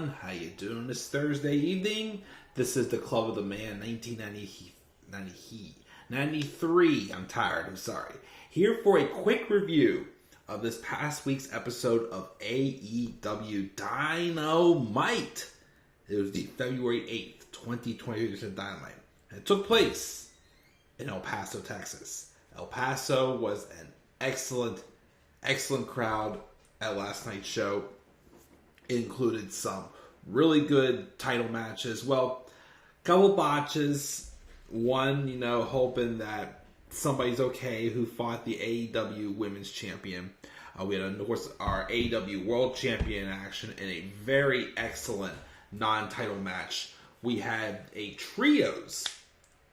everyone. How you doing this Thursday evening? This is the Club of the Man 1993. I'm tired. I'm sorry. Here for a quick review of this past week's episode of AEW Dynamite. It was the February 8th, 2020 edition of Dynamite. And it took place in El Paso, Texas. El Paso was an excellent crowd at last night's show. It included some really good title matches. Well, a couple botches. One, hoping that somebody's okay who fought the AEW Women's Champion. We had, of course, our AEW World Champion in action in a very excellent non-title match. We had a trios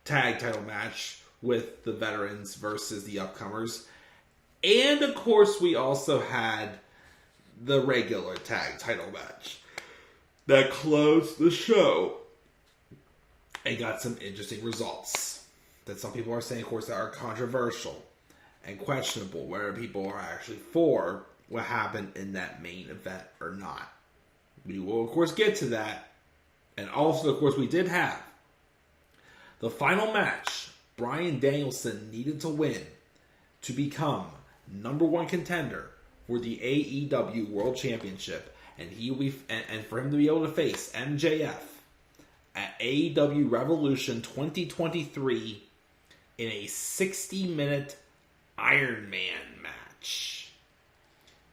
tag title match with the veterans versus the upcomers. And, of course, we also had the regular tag title match that closed the show and got some interesting results that some people are saying, of course, that are controversial and questionable, whether people are actually for what happened in that main event or not. We will, of course, get to that. And also, of course, we did have the final match. Bryan Danielson needed to win to become number one contender for the AEW World Championship, and for him to be able to face MJF at AEW Revolution 2023 in a 60-minute Iron Man match.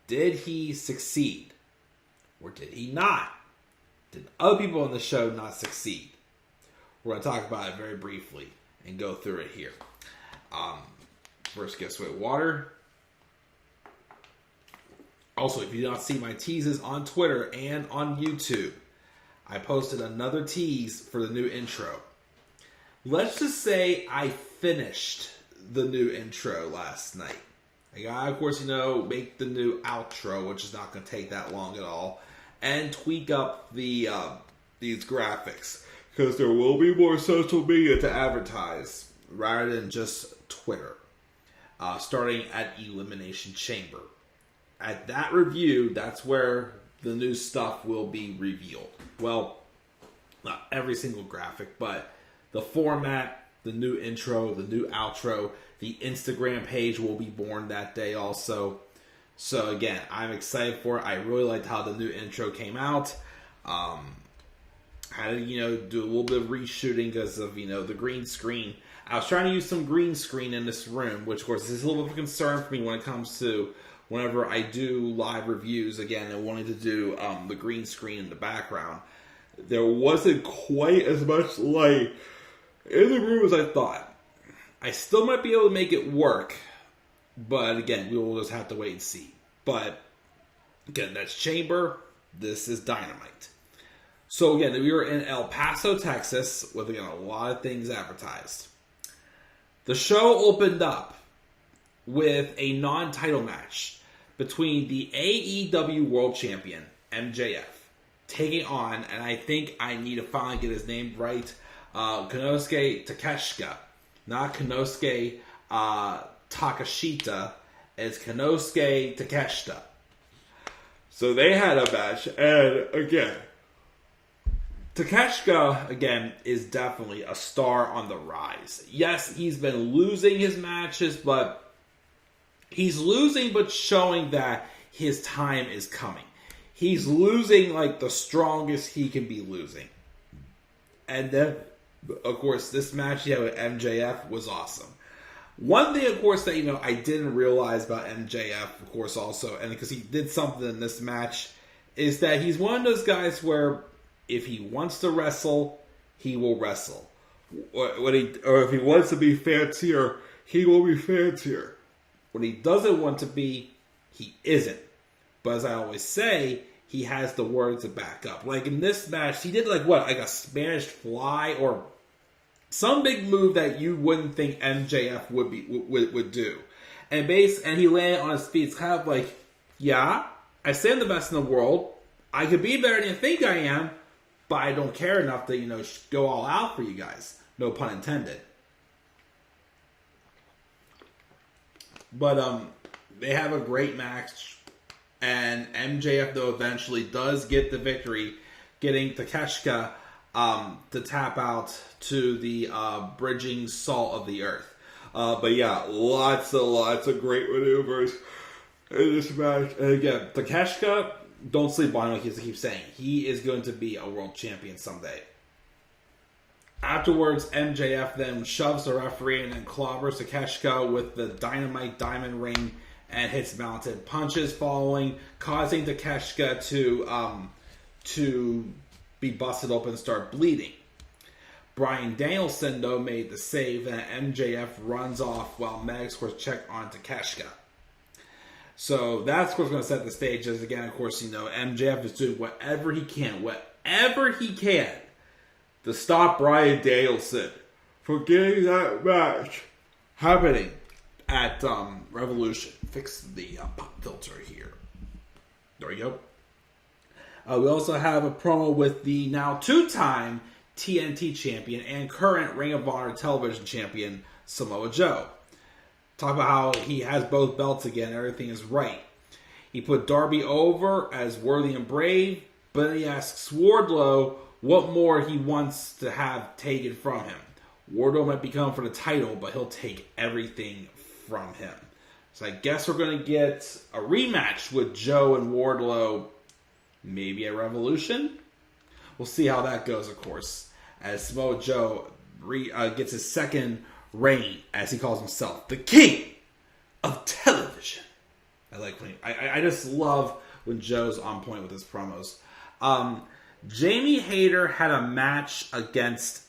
Did he succeed? Or did he not? Did other people on the show not succeed? We're going to talk about it very briefly and go through it here. First, get sweet water. Also, if you do not see my teases on Twitter and on YouTube, I posted another tease for the new intro. Let's just say I finished the new intro last night. I gotta, of course, make the new outro, which is not going to take that long at all, and tweak up these graphics, because there will be more social media to advertise rather than just Twitter, starting at Elimination Chamber. At that review, that's where the new stuff will be revealed. Well, not every single graphic, but the format, the new intro, the new outro, the Instagram page will be born that day also. So again, I'm excited for it. I really liked how the new intro came out. Had to, do a little bit of reshooting because of, the green screen. I was trying to use some green screen in this room, which of course is a little bit of a concern for me when it comes to whenever I do live reviews, again, and wanting to do the green screen in the background. There wasn't quite as much light in the room as I thought. I still might be able to make it work, but again, we will just have to wait and see. But again, that's Chamber. This is Dynamite. So again, we were in El Paso, Texas, with again a lot of things advertised. The show opened up with a non-title match between the AEW World Champion, MJF, taking on, and I think I need to finally get his name right, Konosuke Takeshita. Not Konosuke Takashita, it's Konosuke Takeshita. So they had a match, and again, Takeshita, again, is definitely a star on the rise. Yes, he's been losing his matches, but he's losing but showing that his time is coming. He's losing like the strongest he can be losing. And then, of course, this match he had with MJF was awesome. One thing, of course, that I didn't realize about MJF, of course, also, and because he did something in this match, is that he's one of those guys where if he wants to wrestle, he will wrestle. Or if he wants to be fancier, he will be fancier. When he doesn't want to be, he isn't. But as I always say, he has the words to back up. Like in this match, he did like a Spanish fly or some big move that you wouldn't think MJF would do. And he landed on his feet. It's kind of like, yeah, I say I'm the best in the world. I could be better than you think I am, but I don't care enough to, go all out for you guys. No pun intended. But they have a great match, and MJF though eventually does get the victory getting Takeshita to tap out to the bridging salt of the earth. But yeah, lots of great maneuvers in this match. And again, Takeshita, don't sleep on him, like he keeps saying. He is going to be a world champion someday. Afterwards, MJF then shoves the referee and then clobbers Takeshita with the Dynamite Diamond Ring and hits mounted punches following, causing Takeshita to be busted open and start bleeding. Bryan Danielson, though, made the save, and MJF runs off while Meg scores check on Takeshita. So that's what's going to set the stage. As again, of course, MJF is doing whatever he can to stop Bryan Danielson from getting that match happening at Revolution. Fix the pop filter here. There we go. We also have a promo with the now two-time TNT champion and current Ring of Honor television champion, Samoa Joe. Talk about how he has both belts again. Everything is right. He put Darby over as worthy and brave, but then he asks Wardlow what more he wants to have taken from him. Wardlow might become for the title, but he'll take everything from him. So I guess we're going to get a rematch with Joe and Wardlow, maybe at Revolution. We'll see how that goes, of course, as Samoa Joe gets his second reign, as he calls himself, the King of Television. I just love when Joe's on point with his promos. Jamie Hayter had a match against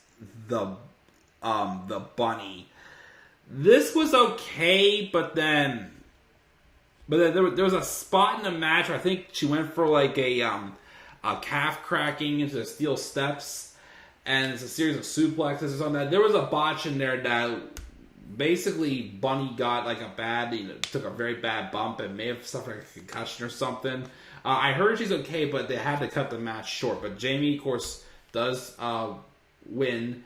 the Bunny. This was okay, but then there was a spot in the match where I think she went for like a calf cracking into the steel steps, and it's a series of suplexes or something. There was a botch in there that basically Bunny got like took a very bad bump and may have suffered a concussion or something. I heard she's okay, but they had to cut the match short. But Jamie, of course, does win.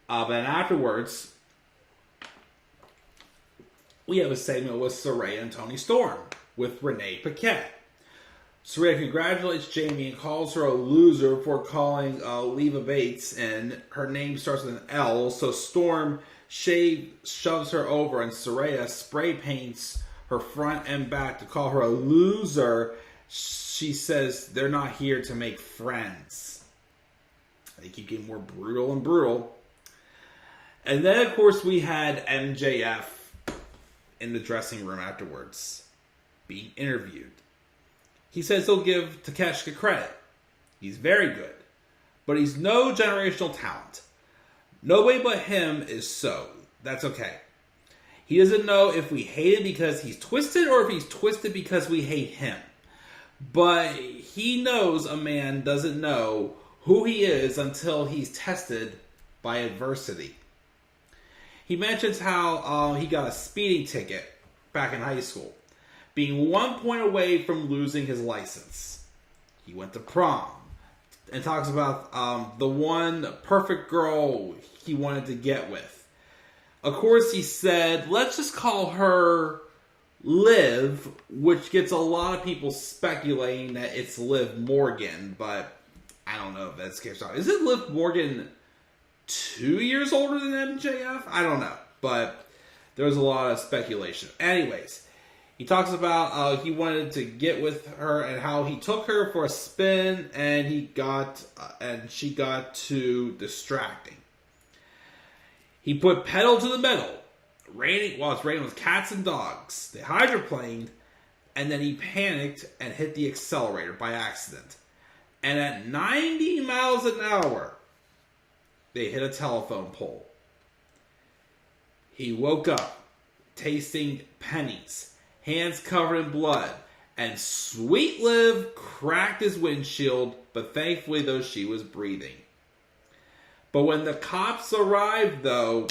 But afterwards, we have a segment with Saraya and Toni Storm with Renee Paquette. Saraya congratulates Jamie and calls her a loser for calling Leva Bates, and her name starts with an L. So Storm shoves her over, and Saraya spray paints her front and back to call her a loser. She says they're not here to make friends. They keep getting more brutal and brutal. And then, of course, we had MJF in the dressing room afterwards, being interviewed. He says he'll give Takeshita credit. He's very good, but he's no generational talent. Nobody but him is so. That's okay. He doesn't know if we hate him because he's twisted or if he's twisted because we hate him. But he knows a man doesn't know who he is until he's tested by adversity. He mentions how he got a speeding ticket back in high school, being 1 point away from losing his license. He went to prom and talks about the one perfect girl he wanted to get with. Of course, he said, let's just call her Liv, which gets a lot of people speculating that it's Liv Morgan, but I don't know if that's the case. Is it Liv Morgan 2 years older than MJF? I don't know, but there was a lot of speculation. Anyways, he talks about he wanted to get with her and how he took her for a spin and she got too distracting. He put pedal to the metal. It's raining with cats and dogs. They hydroplaned, and then he panicked and hit the accelerator by accident. And at 90 miles an hour, they hit a telephone pole. He woke up, tasting pennies, hands covered in blood, and Sweet Liv cracked his windshield, but thankfully, though, she was breathing. But when the cops arrived, though,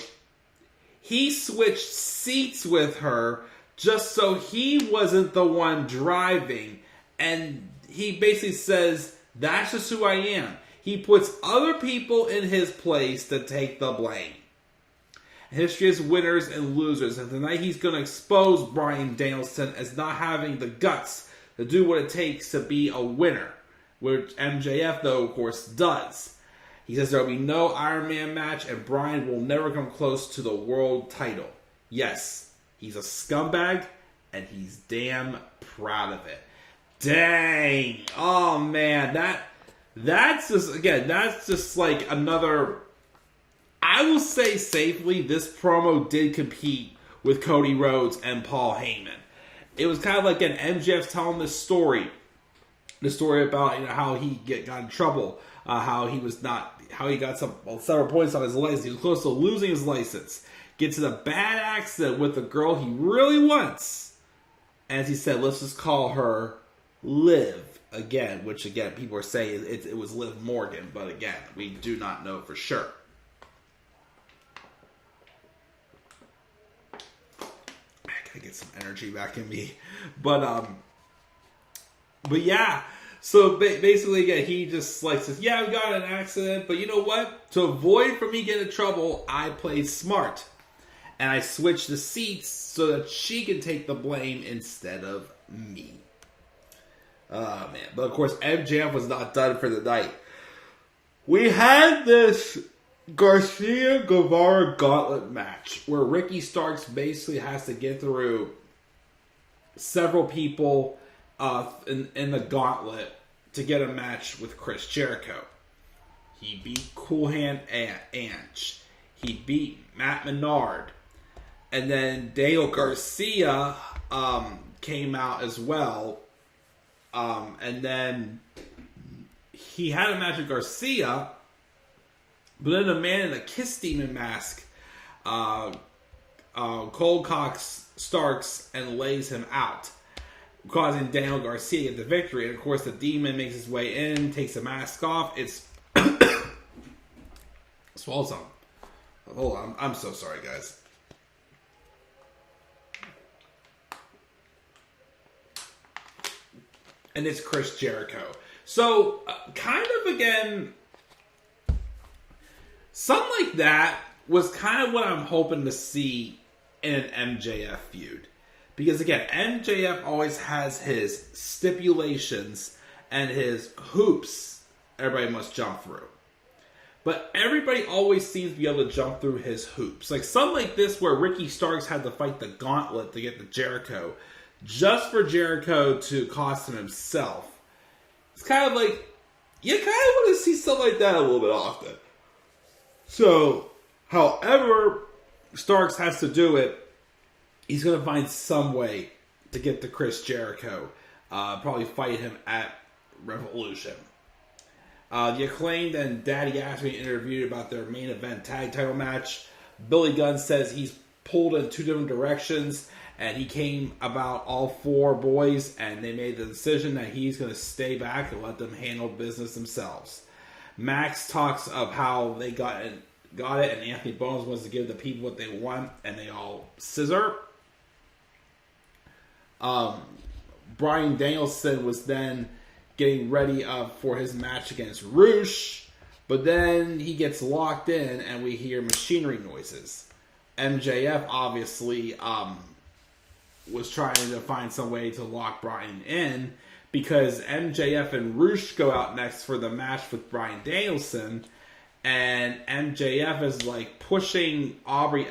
he switched seats with her just so he wasn't the one driving. And he basically says, that's just who I am. He puts other people in his place to take the blame. History is winners and losers. And tonight he's going to expose Bryan Danielson as not having the guts to do what it takes to be a winner. which MJF, though, of course, does. He says there will be no Iron Man match, and Bryan will never come close to the world title. Yes, he's a scumbag, and he's damn proud of it. Dang. Oh, man. That's just like another... I will say safely, this promo did compete with Cody Rhodes and Paul Heyman. It was kind of like an MJF telling this story. The story about how he got in trouble, how he got several points on his license. He was close to losing his license. Gets in a bad accident with a girl he really wants. As he said, let's just call her Liv again. Which again, people are saying it was Liv Morgan, but again, we do not know for sure. Get some energy back in me, but yeah. So basically, again, he just like says, "Yeah, we got in an accident, but you know what? To avoid from me getting in trouble, I played smart, and I switched the seats so that she can take the blame instead of me." Oh man! But of course, MJF was not done for the night. We had this Garcia Guevara gauntlet match where Ricky Starks basically has to get through several people in the gauntlet to get a match with Chris Jericho. He beat Cool Hand Ange. He beat Matt Menard. And then Dale Garcia came out as well. And then he had a match with Garcia. But then a man in a Kiss Demon mask cold cocks Starks and lays him out, causing Daniel Garcia to get the victory. And of course, the Demon makes his way in, takes the mask off. It's swallow some. Hold on, I'm so sorry, guys. And it's Chris Jericho. So, kind of again. Something like that was kind of what I'm hoping to see in an MJF feud. Because again, MJF always has his stipulations and his hoops everybody must jump through. But everybody always seems to be able to jump through his hoops. Like something like this where Ricky Starks had to fight the gauntlet to get to Jericho. Just for Jericho to cost him himself. It's kind of like, you kind of want to see something like that a little bit often. So, however Starks has to do it, he's going to find some way to get to Chris Jericho. Probably fight him at Revolution. The Acclaimed and Daddy Ashby interviewed about their main event tag title match. Billy Gunn says he's pulled in two different directions, and he came about all four boys, and they made the decision that he's going to stay back and let them handle business themselves. Max talks of how they got it, and Anthony Bones wants to give the people what they want, and they all scissor. Bryan Danielson was then getting ready for his match against Roosh, but then he gets locked in, and we hear machinery noises. MJF obviously was trying to find some way to lock Bryan in, because MJF and Roosh go out next for the match with Bryan Danielson, and MJF is like pushing Aubrey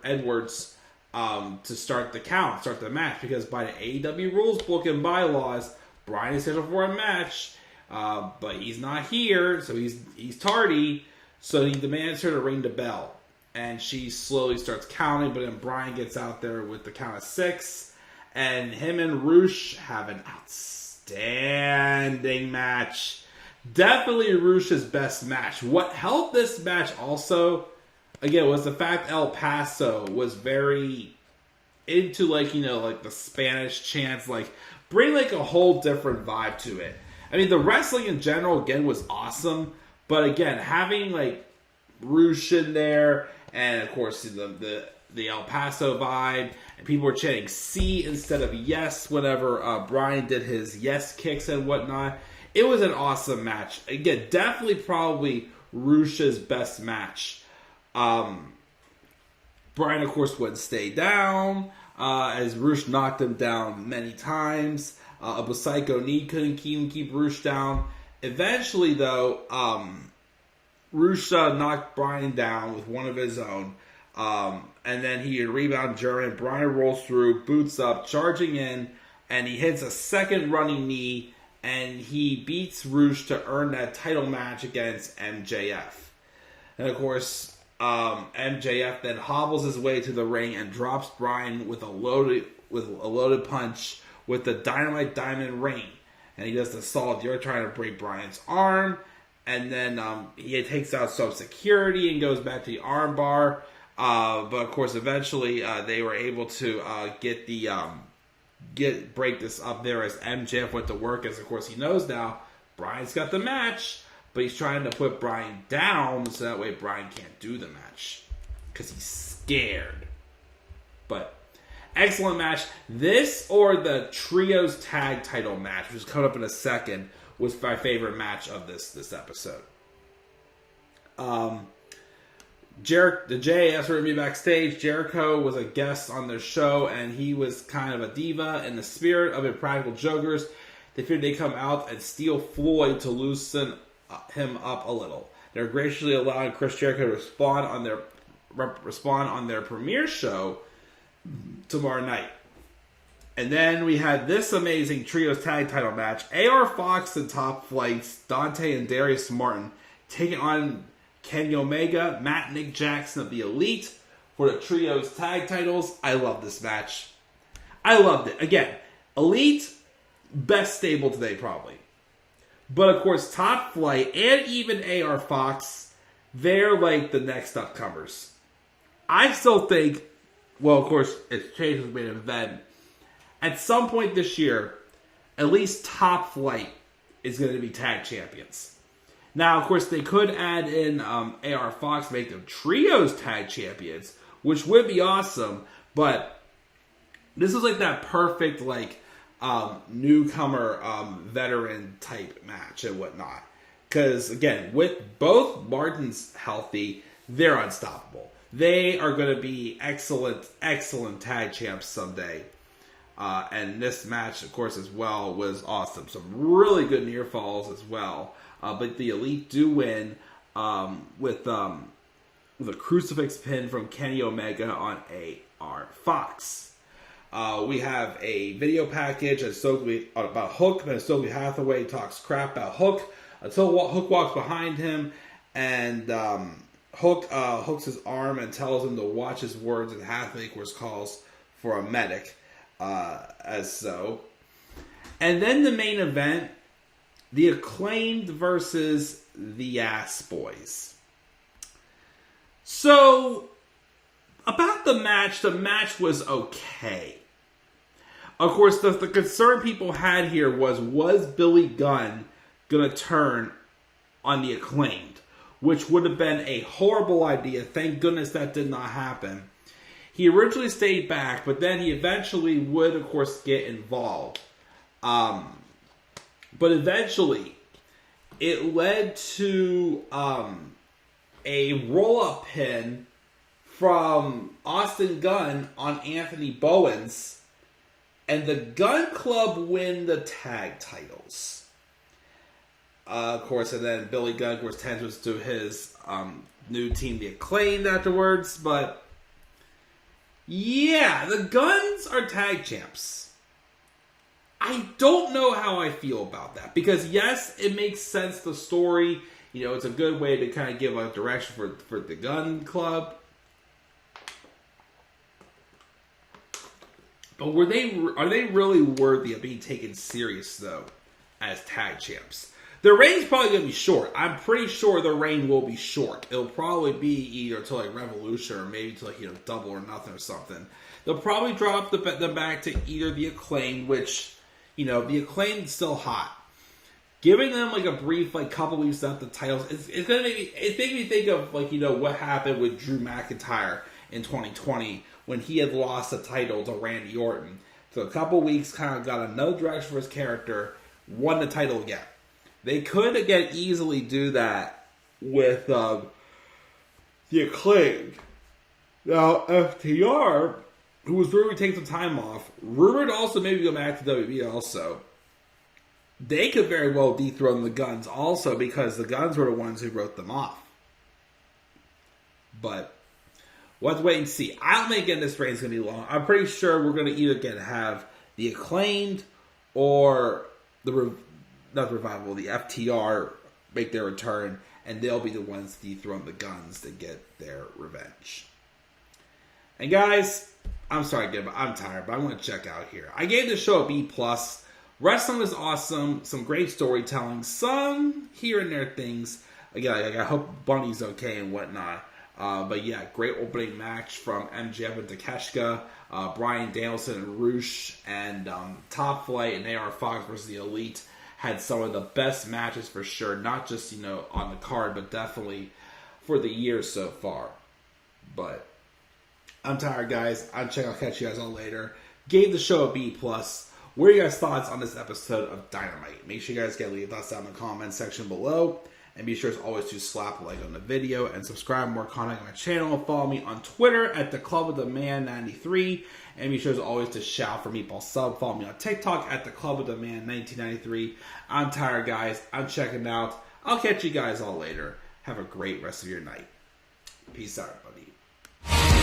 Edwards to start the match, because by the AEW rules book and bylaws, Bryan is scheduled for a match, but he's not here, so he's tardy, so he demands her to ring the bell. And she slowly starts counting, but then Bryan gets out there with the count of 6, and him and Roosh have an outstanding match. Definitely Roosh's best match. What helped this match also, again, was the fact El Paso was very into like the Spanish chants, like bring like a whole different vibe to it. I mean, the wrestling in general again was awesome, but again, having like Roosh in there, and of course the El Paso vibe, and people were chanting "C" instead of "yes" whenever Bryan did his yes kicks and whatnot. It was an awesome match. Again, definitely probably Roosh's best match. Bryan, of course, wouldn't stay down, as Roosh knocked him down many times. A Psycho Knee couldn't keep Roosh down. Eventually, though, Rush knocked Bryan down with one of his own. And then he rebound German. Bryan rolls through, boots up, charging in, and he hits a second running knee, and he beats Rush to earn that title match against MJF. And of course, MJF then hobbles his way to the ring and drops Bryan with a loaded punch with the Dynamite Diamond Ring. And he does the solid you're trying to break Bryan's arm. And then he takes out some security and goes back to the armbar. But of course, eventually they were able to break this up there as MJF went to work. As of course he knows now Bryan's got the match, but he's trying to put Bryan down so that way Bryan can't do the match because he's scared. But excellent match. This or the Trios Tag Title match, which is coming up in a second, was my favorite match of this episode. The JAS were me backstage. Jericho was a guest on their show, and he was kind of a diva. In the spirit of Impractical Jokers, they figured they'd come out and steal Floyd to loosen him up a little. They're graciously allowing Chris Jericho to respond on their premiere show tomorrow night. And then we had this amazing Trios Tag Title match. AR Fox and Top Flights, Dante and Darius Martin, taking on Kenny Omega, Matt and Nick Jackson of the Elite for the Trios Tag Titles. I love this match. I loved it. Again, Elite, best stable today probably. But of course, Top Flight and even AR Fox, they're like the next upcomers. I still think, well, of course, it's changed with the main event. At some point this year, at least Top Flight is going to be tag champions. Now, of course, they could add in AR Fox, make them Trios tag champions, which would be awesome. But this is like that perfect, like, newcomer, veteran type match and whatnot. Because, again, with both Martins healthy, they're unstoppable. They are going to be excellent, excellent tag champs someday. And this match, of course, as well, was awesome. Some really good near falls as well. But the Elite do win with a crucifix pin from Kenny Omega on AR Fox. We have a video package about Hook, and Stokely Hathaway talks crap about Hook until Hook walks behind him, and Hook hooks his arm and tells him to watch his words, and Hathaway, of course, calls for a medic. As so. And then the main event, the Acclaimed versus the Ass Boys. So, about the match was okay. Of course, the concern people had here was Billy Gunn going to turn on the Acclaimed? Which would have been a horrible idea. Thank goodness that did not happen. He originally stayed back, but then he eventually would, of course, get involved. But eventually, it led to a roll-up pin from Austin Gunn on Anthony Bowens, and the Gun Club win the tag titles. Of course, and then Billy Gunn, of course, transfers to his new team, the Acclaimed, afterwards, but yeah, the Guns are tag champs. I don't know how I feel about that. Because yes, it makes sense, the story. You know, it's a good way to kind of give a direction for the Gun Club. But are they really worthy of being taken serious, though, as tag champs? Their reign's probably going to be short. I'm pretty sure their reign will be short. It'll probably be either to like Revolution or maybe to like, Double or Nothing or something. They'll probably drop them back to either the Acclaimed, which, the Acclaimed is still hot. Giving them like a brief couple weeks after the titles, it's making me think of what happened with Drew McIntyre in 2020 when he had lost the title to Randy Orton. So a couple weeks kind of got another direction for his character, won the title again. They could, again, easily do that with the Acclaimed. Now, FTR, who was rumored to take some time off, rumored also maybe go back to WWE also. they could very well dethrone the Guns also, because the Guns were the ones who wrote them off. But we'll have to wait and see. I don't think, again, this reign's going to be long. I'm pretty sure we're going to either have the Acclaimed or not the Revival, the FTR make their return, and they'll be the ones to dethrone the Guns to get their revenge. And guys, I'm sorry again, but I'm tired, but I'm going to check out here. I gave the show a B+. Wrestling was awesome, some great storytelling, some here and there things. Again, I hope Bunny's okay and whatnot. But yeah, great opening match from MJF and Takeshita, Bryan Danielson and Roosh, and Top Flight and AR Fox versus the Elite had some of the best matches for sure. Not just, on the card, but definitely for the year so far. But I'm tired, guys. I'll catch you guys all later. Gave the show a B+. What are your guys' thoughts on this episode of Dynamite? Make sure you guys leave thoughts down in the comments section below. And be sure as always to slap a like on the video and subscribe for more content on my channel. Follow me on Twitter at the Club of the Man 93. And be sure as always to shout for Meatball Sub. Follow me on TikTok at the Club of the Man 1993. I'm tired, guys. I'm checking out. I'll catch you guys all later. Have a great rest of your night. Peace out, everybody.